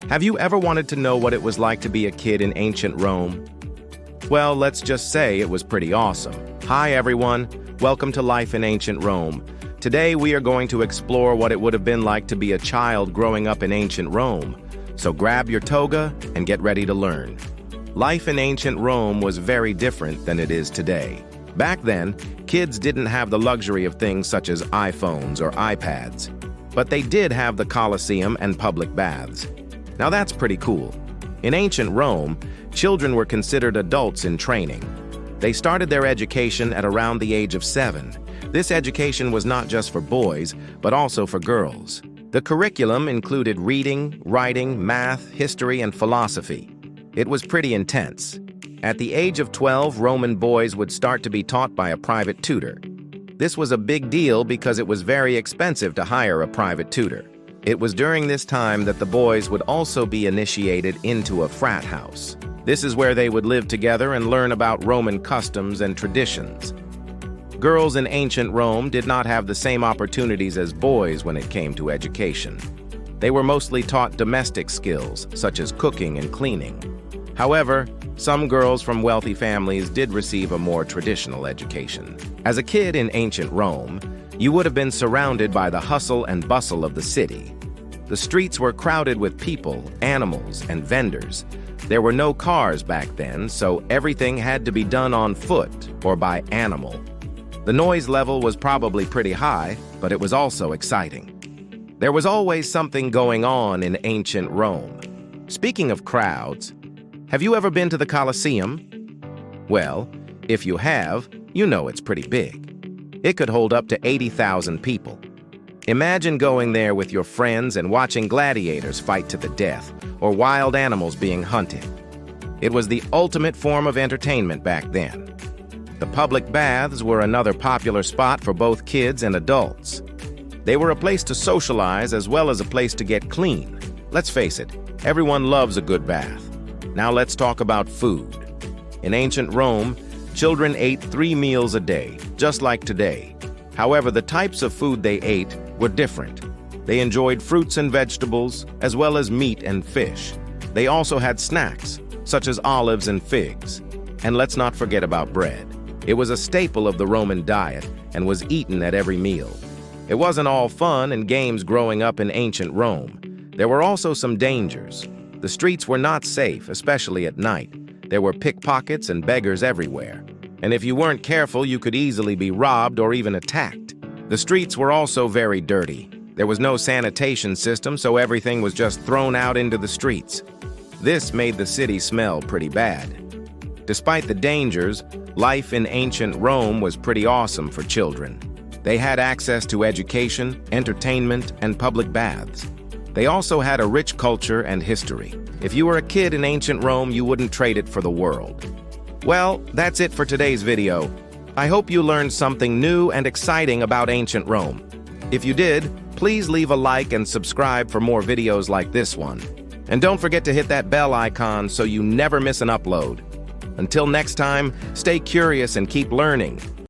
Have you ever wanted to know what it was like to be a kid in ancient Rome? Well, let's just say it was pretty awesome. Hi everyone, welcome to Life in Ancient Rome. Today we are going to explore what it would have been like to be a child growing up in ancient Rome. So grab your toga and get ready to learn. Life in ancient Rome was very different than it is today. Back then, kids didn't have the luxury of things such as iPhones or iPads, but they did have the Colosseum and public baths. Now that's pretty cool. In ancient Rome, children were considered adults in training. They started their education at around the age of 7. This education was not just for boys, but also for girls. The curriculum included reading, writing, math, history, and philosophy. It was pretty intense. At the age of 12, Roman boys would start to be taught by a private tutor. This was a big deal because it was very expensive to hire a private tutor. It was during this time that the boys would also be initiated into a frat house. This is where they would live together and learn about Roman customs and traditions. Girls in ancient Rome did not have the same opportunities as boys when it came to education. They were mostly taught domestic skills, such as cooking and cleaning. However, some girls from wealthy families did receive a more traditional education. As a kid in ancient Rome, you would have been surrounded by the hustle and bustle of the city. The streets were crowded with people, animals, and vendors. There were no cars back then, so everything had to be done on foot or by animal. The noise level was probably pretty high, but it was also exciting. There was always something going on in ancient Rome. Speaking of crowds, have you ever been to the Colosseum? Well, if you have, you know it's pretty big. It could hold up to 80,000 people. Imagine going there with your friends and watching gladiators fight to the death, or wild animals being hunted. It was the ultimate form of entertainment back then. The public baths were another popular spot for both kids and adults. They were a place to socialize as well as a place to get clean. Let's face it, everyone loves a good bath. Now let's talk about food. In ancient Rome, children ate 3 meals a day, just like today. However, the types of food they ate were different. They enjoyed fruits and vegetables, as well as meat and fish. They also had snacks, such as olives and figs. And let's not forget about bread. It was a staple of the Roman diet and was eaten at every meal. It wasn't all fun and games growing up in ancient Rome. There were also some dangers. The streets were not safe, especially at night. There were pickpockets and beggars everywhere. And if you weren't careful, you could easily be robbed or even attacked. The streets were also very dirty. There was no sanitation system, so everything was just thrown out into the streets. This made the city smell pretty bad. Despite the dangers, life in ancient Rome was pretty awesome for children. They had access to education, entertainment, and public baths. They also had a rich culture and history. If you were a kid in ancient Rome, you wouldn't trade it for the world. Well, that's it for today's video. I hope you learned something new and exciting about ancient Rome. If you did, please leave a like and subscribe for more videos like this one. And don't forget to hit that bell icon so you never miss an upload. Until next time, stay curious and keep learning.